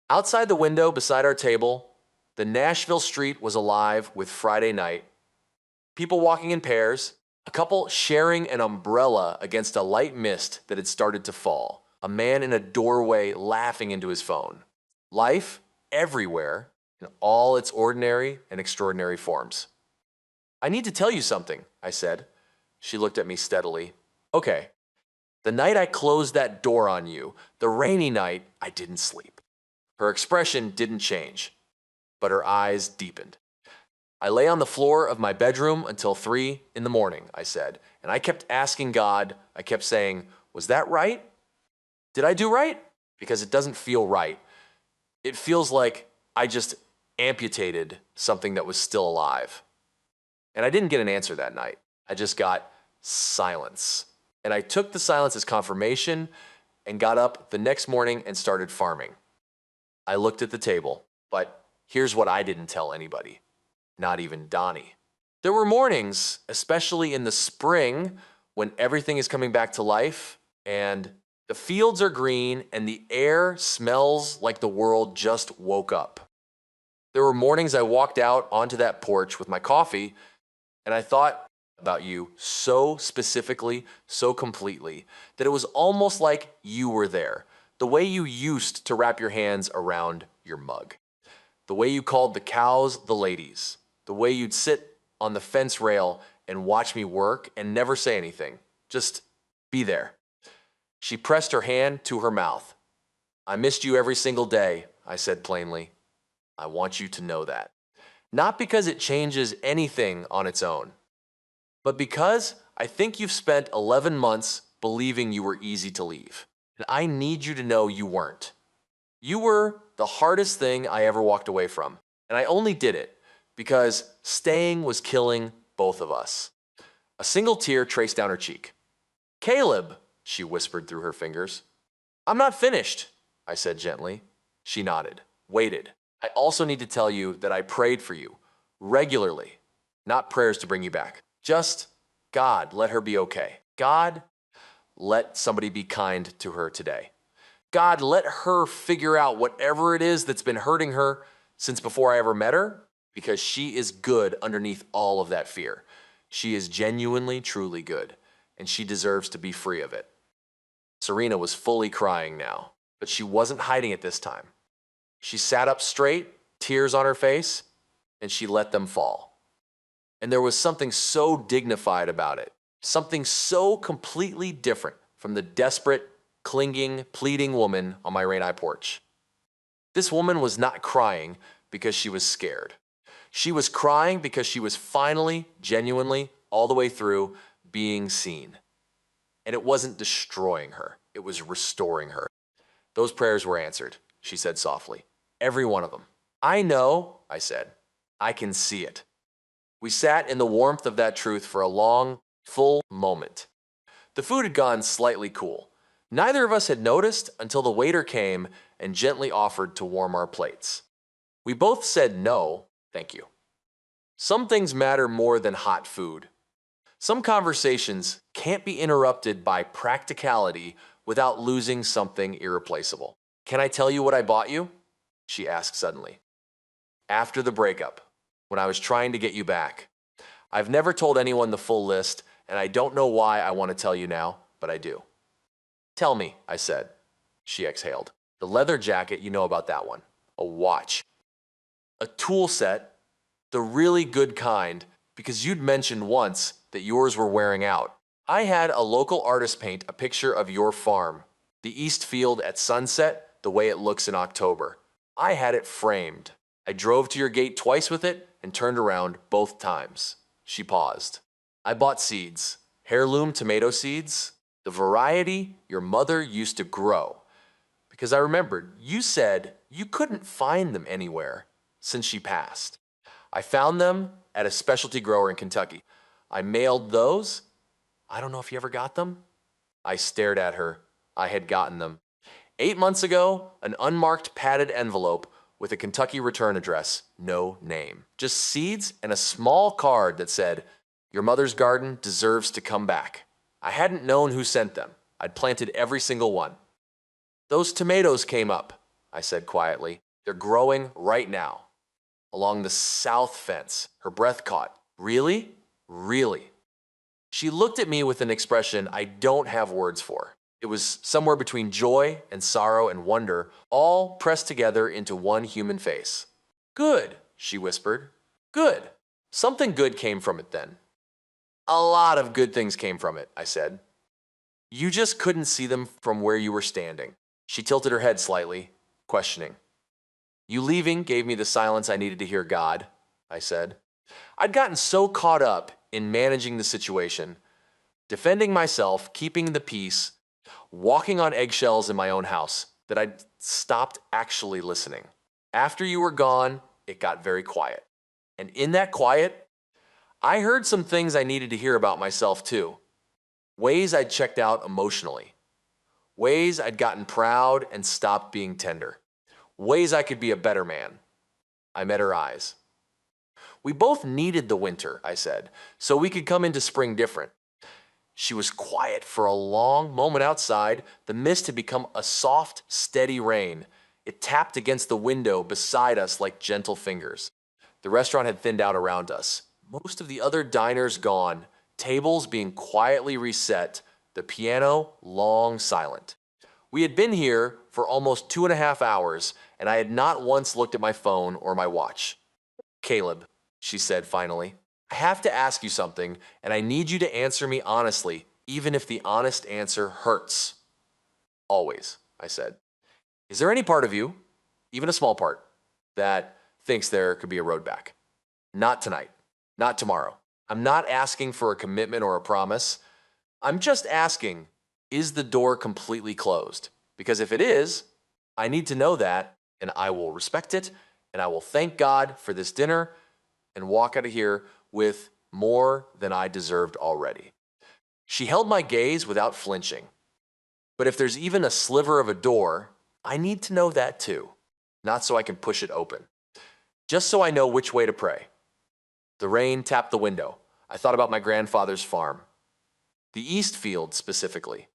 Outside the window beside our table, the Nashville street was alive with Friday night. People walking in pairs, a couple sharing an umbrella against a light mist that had started to fall, a man in a doorway laughing into his phone. Life everywhere in all its ordinary and extraordinary forms. I need to tell you something, I said. She looked at me steadily. Okay, the night I closed that door on you, the rainy night, I didn't sleep. Her expression didn't change, but her eyes deepened. I lay on the floor of my bedroom until 3 in the morning, I said, and I kept asking God, I kept saying, was that right? Did I do right? Because it doesn't feel right. It feels like I just amputated something that was still alive. And I didn't get an answer that night. I just got silence. And I took the silence as confirmation and got up the next morning and started farming. I looked at the table, but here's what I didn't tell anybody, not even Donnie. There were mornings, especially in the spring, when everything is coming back to life and the fields are green and the air smells like the world just woke up. There were mornings I walked out onto that porch with my coffee and I thought about you so specifically, so completely, that it was almost like you were there. The way you used to wrap your hands around your mug. The way you called the cows the ladies. The way you'd sit on the fence rail and watch me work and never say anything. Just be there. She pressed her hand to her mouth. I missed you every single day, I said plainly. I want you to know that. Not because it changes anything on its own, but because I think you've spent 11 months believing you were easy to leave. And I need you to know you weren't. You were the hardest thing I ever walked away from. And I only did it because staying was killing both of us. A single tear traced down her cheek. Caleb, she whispered through her fingers. I'm not finished, I said gently. She nodded, waited. I also need to tell you that I prayed for you regularly, not prayers to bring you back. Just, God, let her be okay. God, let somebody be kind to her today. God, let her figure out whatever it is that's been hurting her since before I ever met her, because she is good underneath all of that fear. She is genuinely, truly good, and she deserves to be free of it. Serena was fully crying now, but she wasn't hiding it this time. She sat up straight, tears on her face, and she let them fall. And there was something so dignified about it, something so completely different from the desperate, clinging, pleading woman on my rain-eye porch. This woman was not crying because she was scared. She was crying because she was finally, genuinely, all the way through, being seen. And it wasn't destroying her, it was restoring her. Those prayers were answered, she said softly. Every one of them. I know, I said. I can see it. We sat in the warmth of that truth for a long, full moment. The food had gone slightly cool. Neither of us had noticed until the waiter came and gently offered to warm our plates. We both said no, thank you. Some things matter more than hot food. Some conversations can't be interrupted by practicality without losing something irreplaceable. Can I tell you what I bought you? She asked suddenly. After the breakup, when I was trying to get you back. I've never told anyone the full list, and I don't know why I want to tell you now, but I do. Tell me, I said. She exhaled. The leather jacket, you know about that one. A watch. A tool set, the really good kind, because you'd mentioned once that yours were wearing out. I had a local artist paint a picture of your farm, the East Field at sunset, the way it looks in October. I had it framed. I drove to your gate twice with it and turned around both times. She paused. I bought seeds, heirloom tomato seeds, the variety your mother used to grow. Because I remembered you said you couldn't find them anywhere since she passed. I found them at a specialty grower in Kentucky. I mailed those. I don't know if you ever got them. I stared at her. I had gotten them. 8 months ago, an unmarked padded envelope with a Kentucky return address, no name. Just seeds and a small card that said, your mother's garden deserves to come back. I hadn't known who sent them. I'd planted every single one. Those tomatoes came up, I said quietly. They're growing right now. Along the south fence, her breath caught. Really? Really? She looked at me with an expression I don't have words for. It was somewhere between joy and sorrow and wonder, all pressed together into one human face. Good, she whispered. Good. Something good came from it then. A lot of good things came from it, I said. You just couldn't see them from where you were standing. She tilted her head slightly, questioning. You leaving gave me the silence I needed to hear God, I said. I'd gotten so caught up in managing the situation, defending myself, keeping the peace, walking on eggshells in my own house, that I'd stopped actually listening. After you were gone, it got very quiet. And in that quiet, I heard some things I needed to hear about myself too. Ways I'd checked out emotionally. Ways I'd gotten proud and stopped being tender. Ways I could be a better man. I met her eyes. We both needed the winter, I said, so we could come into spring different. She was quiet for a long moment outside. The mist had become a soft, steady rain. It tapped against the window beside us like gentle fingers. The restaurant had thinned out around us. Most of the other diners gone, tables being quietly reset, the piano long silent. We had been here for almost 2.5 hours, and I had not once looked at my phone or my watch. Caleb, she said finally, I have to ask you something, and I need you to answer me honestly, even if the honest answer hurts. Always, I said. Is there any part of you, even a small part, that thinks there could be a road back? Not tonight. Not tomorrow. I'm not asking for a commitment or a promise. I'm just asking, is the door completely closed? Because if it is, I need to know that, and I will respect it, and I will thank God for this dinner and walk out of here with more than I deserved already. She held my gaze without flinching. But if there's even a sliver of a door, I need to know that too. Not so I can push it open. Just so I know which way to pray. The rain tapped the window. I thought about my grandfather's farm. The East Field specifically.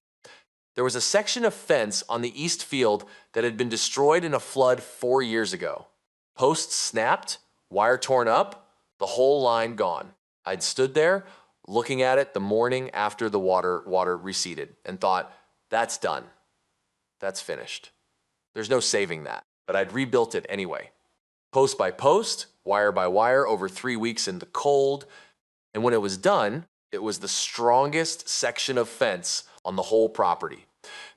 There was a section of fence on the east field that had been destroyed in a flood 4 years ago. Posts snapped, wire torn up, the whole line gone. I'd stood there, looking at it the morning after the water receded, and thought, that's done. That's finished. There's no saving that. But I'd rebuilt it anyway. Post by post, wire by wire, over 3 weeks in the cold. And when it was done, it was the strongest section of fence on the whole property.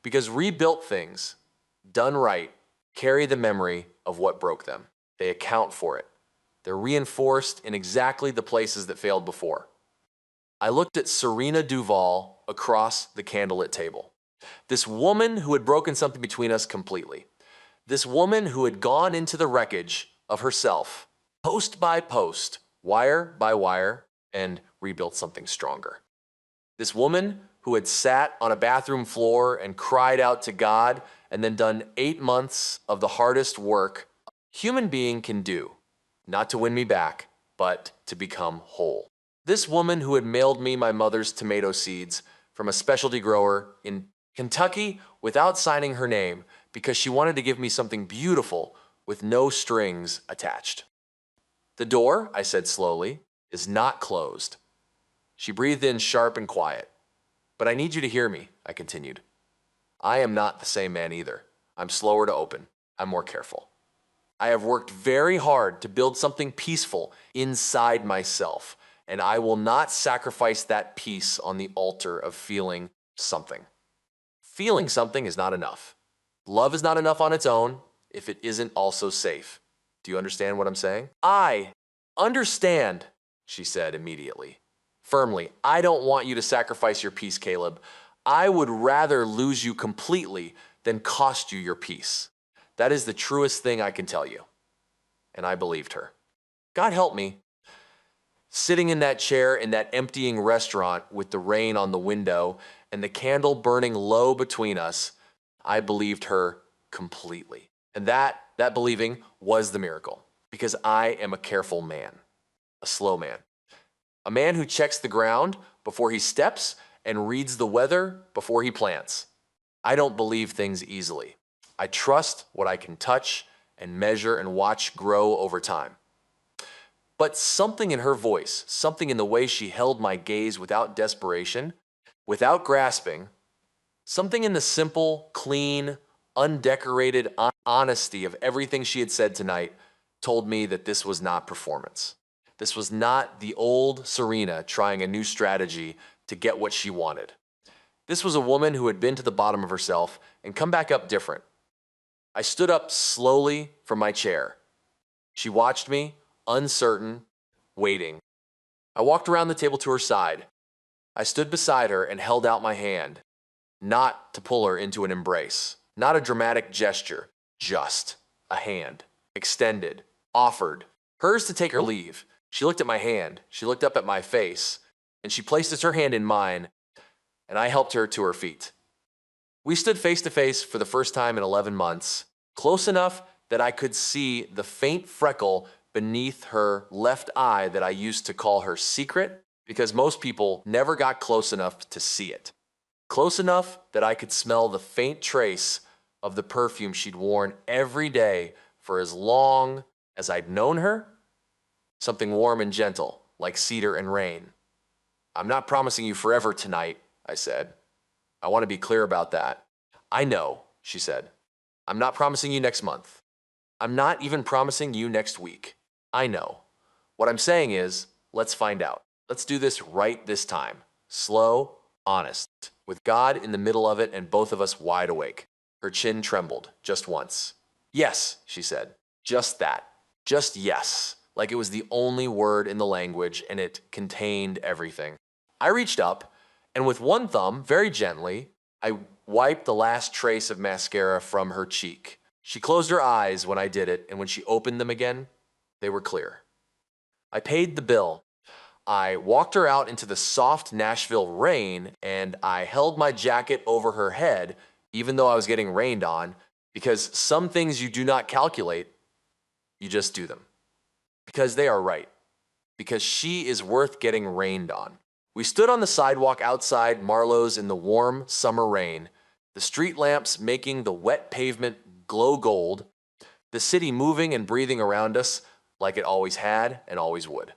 Because rebuilt things, done right, carry the memory of what broke them. They account for it. They're reinforced in exactly the places that failed before. I looked at Serena Duval across the candlelit table. This woman who had broken something between us completely. This woman who had gone into the wreckage of herself, post by post, wire by wire, and rebuilt something stronger. This woman who had sat on a bathroom floor and cried out to God and then done 8 months of the hardest work a human being can do, not to win me back, but to become whole. This woman who had mailed me my mother's tomato seeds from a specialty grower in Kentucky without signing her name because she wanted to give me something beautiful with no strings attached. The door, I said slowly, is not closed. She breathed in sharp and quiet. But I need you to hear me, I continued. I am not the same man either. I'm slower to open. I'm more careful. I have worked very hard to build something peaceful inside myself, and I will not sacrifice that peace on the altar of feeling something. Feeling something is not enough. Love is not enough on its own if it isn't also safe. Do you understand what I'm saying? I understand, she said immediately. Firmly, I don't want you to sacrifice your peace, Caleb. I would rather lose you completely than cost you your peace. That is the truest thing I can tell you. And I believed her. God help me. Sitting in that chair in that emptying restaurant with the rain on the window and the candle burning low between us, I believed her completely. And that believing was the miracle, because I am a careful man, a slow man. A man who checks the ground before he steps and reads the weather before he plants. I don't believe things easily. I trust what I can touch and measure and watch grow over time. But something in her voice, something in the way she held my gaze without desperation, without grasping, something in the simple, clean, undecorated honesty of everything she had said tonight told me that this was not performance. This was not the old Serena trying a new strategy to get what she wanted. This was a woman who had been to the bottom of herself and come back up different. I stood up slowly from my chair. She watched me, uncertain, waiting. I walked around the table to her side. I stood beside her and held out my hand, not to pull her into an embrace, not a dramatic gesture, just a hand, extended, offered, hers to take or leave. She looked at my hand, she looked up at my face, and she placed her hand in mine, and I helped her to her feet. We stood face to face for the first time in 11 months, close enough that I could see the faint freckle beneath her left eye that I used to call her secret, because most people never got close enough to see it. Close enough that I could smell the faint trace of the perfume she'd worn every day for as long as I'd known her. Something warm and gentle, like cedar and rain. I'm not promising you forever tonight, I said. I want to be clear about that. I know, she said. I'm not promising you next month. I'm not even promising you next week. I know. What I'm saying is, let's find out. Let's do this right this time. Slow, honest, with God in the middle of it and both of us wide awake. Her chin trembled, just once. Yes, she said. Just that. Just yes. Like it was the only word in the language and it contained everything. I reached up and with one thumb, very gently, I wiped the last trace of mascara from her cheek. She closed her eyes when I did it, and when she opened them again, they were clear. I paid the bill. I walked her out into the soft Nashville rain, and I held my jacket over her head, even though I was getting rained on, because some things you do not calculate, you just do them. Because they are right. Because she is worth getting rained on. We stood on the sidewalk outside Marlowe's in the warm summer rain. the street lamps making the wet pavement glow gold, the city moving and breathing around us like it always had and always would.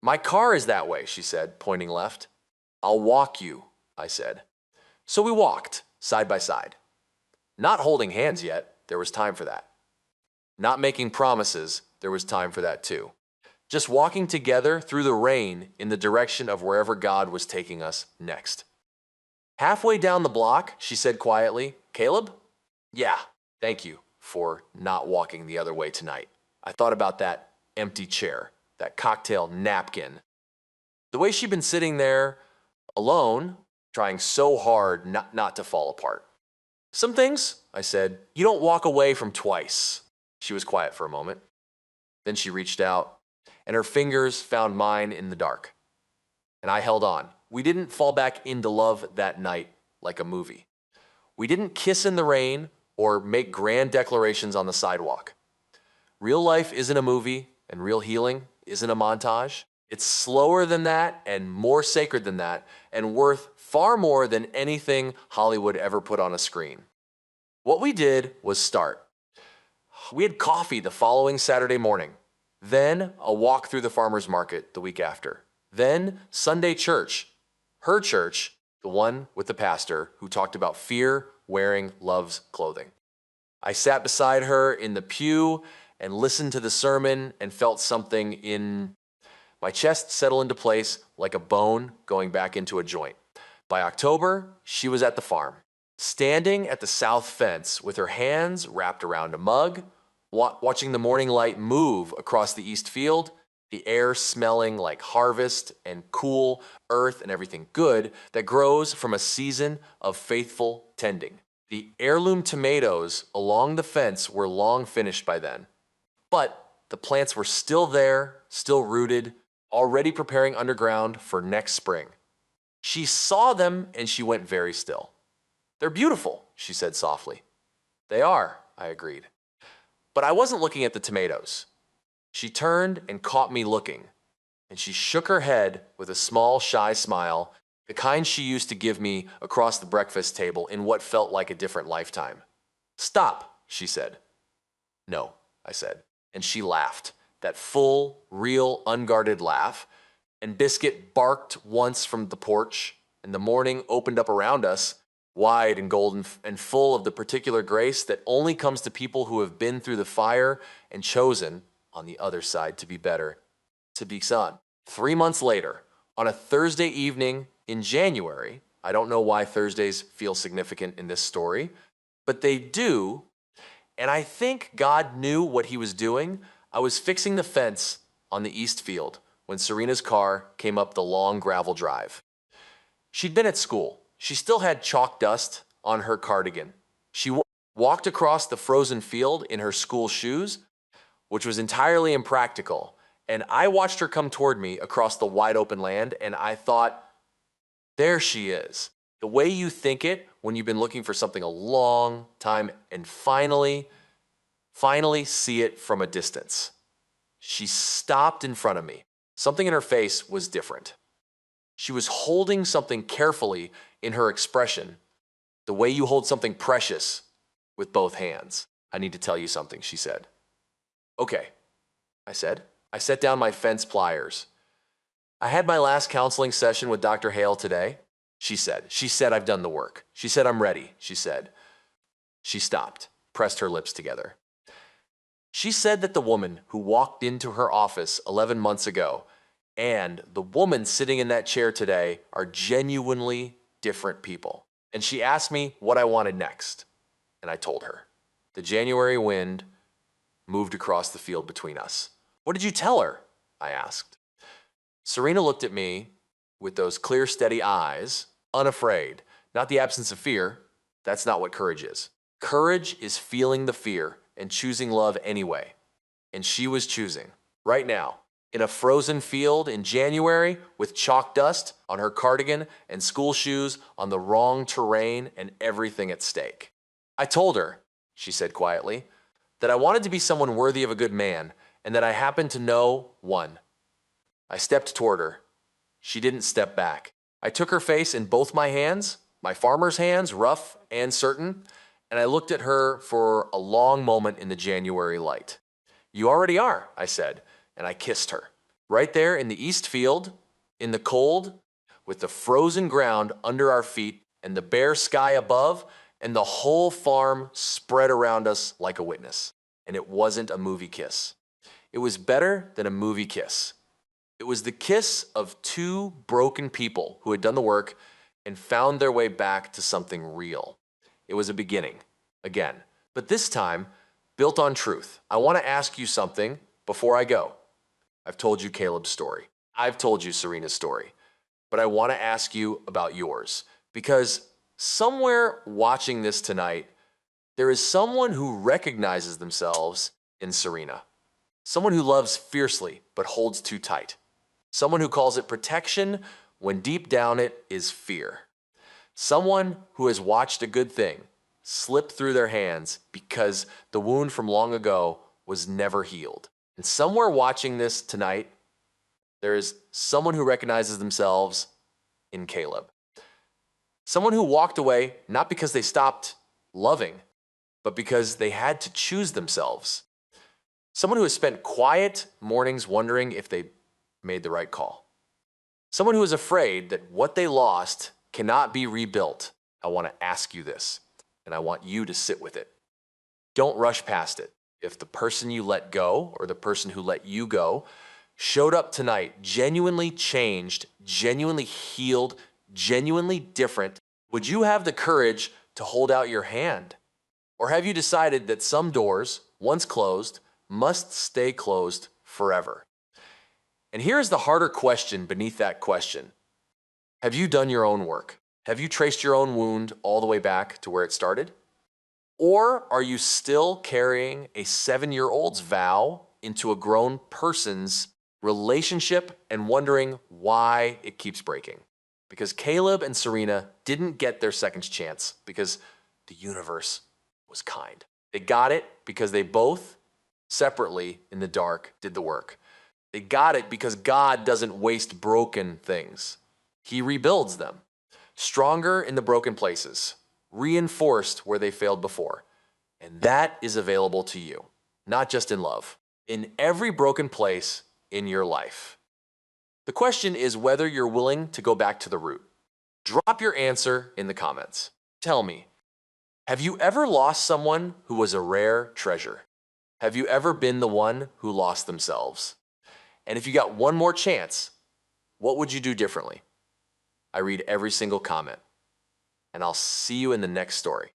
My car is that way, she said, pointing left. I'll walk you, I said. So we walked, side by side. Not holding hands yet, there was time for that. Not making promises, there was time for that too. Just walking together through the rain in the direction of wherever God was taking us next. Halfway down the block, she said quietly, Caleb? Yeah, thank you for not walking the other way tonight. I thought about that empty chair, that cocktail napkin. The way she'd been sitting there alone, trying so hard not to fall apart. Some things, I said, you don't walk away from twice. She was quiet for a moment. Then she reached out, and her fingers found mine in the dark. And I held on. We didn't fall back into love that night like a movie. We didn't kiss in the rain or make grand declarations on the sidewalk. Real life isn't a movie, and real healing isn't a montage. It's slower than that and more sacred than that, and worth far more than anything Hollywood ever put on a screen. What we did was start. We had coffee the following Saturday morning, then a walk through the farmer's market the week after, then Sunday church, her church, the one with the pastor who talked about fear wearing love's clothing. I sat beside her in the pew and listened to the sermon and felt something in my chest settle into place like a bone going back into a joint. By October, she was at the farm, standing at the south fence with her hands wrapped around a mug, watching the morning light move across the east field, the air smelling like harvest and cool earth and everything good that grows from a season of faithful tending. The heirloom tomatoes along the fence were long finished by then, but the plants were still there, still rooted, already preparing underground for next spring. She saw them and she went very still. They're beautiful, she said softly. They are, I agreed. But I wasn't looking at the tomatoes. She turned and caught me looking, and she shook her head with a small, shy smile, the kind she used to give me across the breakfast table in what felt like a different lifetime. Stop, she said. No, I said, and she laughed, that full, real, unguarded laugh, and Biscuit barked once from the porch, and the morning opened up around us, wide and golden and full of the particular grace that only comes to people who have been through the fire and chosen, on the other side, to be better, to be son. 3 months later, on a Thursday evening in January, I don't know why Thursdays feel significant in this story, but they do, and I think God knew what he was doing. I was fixing the fence on the east field when Serena's car came up the long gravel drive. She'd been at school. She still had chalk dust on her cardigan. She walked across the frozen field in her school shoes, which was entirely impractical, and I watched her come toward me across the wide open land, and I thought, there she is. The way you think it when you've been looking for something a long time and finally see it from a distance. She stopped in front of me. Something in her face was different. She was holding something carefully in her expression, the way you hold something precious with both hands. I need to tell you something, she said. Okay, I said. I set down my fence pliers. I had my last counseling session with Dr. Hale today, she said. She said I've done the work. She said I'm ready, she said. She stopped, pressed her lips together. She said that the woman who walked into her office 11 months ago and the woman sitting in that chair today are genuinely different people. And she asked me what I wanted next. And I told her. The January wind moved across the field between us. What did you tell her? I asked. Serena looked at me with those clear, steady eyes, unafraid, not the absence of fear. That's not what courage is. Courage is feeling the fear and choosing love anyway. And she was choosing, right now, in a frozen field in January with chalk dust on her cardigan and school shoes on the wrong terrain and everything at stake. I told her, she said quietly, that I wanted to be someone worthy of a good man and that I happened to know one. I stepped toward her. She didn't step back. I took her face in both my hands, my farmer's hands rough and certain, and I looked at her for a long moment in the January light. "You already are," I said, and I kissed her. Right there in the east field, in the cold, with the frozen ground under our feet and the bare sky above, and the whole farm spread around us like a witness. And it wasn't a movie kiss. It was better than a movie kiss. It was the kiss of two broken people who had done the work and found their way back to something real. It was a beginning, again, but this time built on truth. I want to ask you something before I go. I've told you Caleb's story. I've told you Serena's story, but I want to ask you about yours, because somewhere watching this tonight, there is someone who recognizes themselves in Serena. Someone who loves fiercely but holds too tight. Someone who calls it protection when deep down it is fear. Someone who has watched a good thing slip through their hands because the wound from long ago was never healed. And somewhere watching this tonight, there is someone who recognizes themselves in Caleb. Someone who walked away not because they stopped loving, but because they had to choose themselves. Someone who has spent quiet mornings wondering if they made the right call. Someone who is afraid that what they lost cannot be rebuilt. I want to ask you this, and I want you to sit with it. Don't rush past it. If the person you let go or the person who let you go showed up tonight genuinely changed, genuinely healed, genuinely different, would you have the courage to hold out your hand? Or have you decided that some doors, once closed, must stay closed forever? And here's the harder question beneath that question. Have you done your own work? Have you traced your own wound all the way back to where it started? Or are you still carrying a 7-year-old's vow into a grown person's relationship and wondering why it keeps breaking? Because Caleb and Serena didn't get their second chance because the universe was kind. They got it because they both, separately in the dark, did the work. They got it because God doesn't waste broken things. He rebuilds them, stronger in the broken places, reinforced where they failed before. And that is available to you, not just in love, in every broken place in your life. The question is whether you're willing to go back to the root. Drop your answer in the comments. Tell me, have you ever lost someone who was a rare treasure? Have you ever been the one who lost themselves? And if you got one more chance, what would you do differently? I read every single comment, and I'll see you in the next story.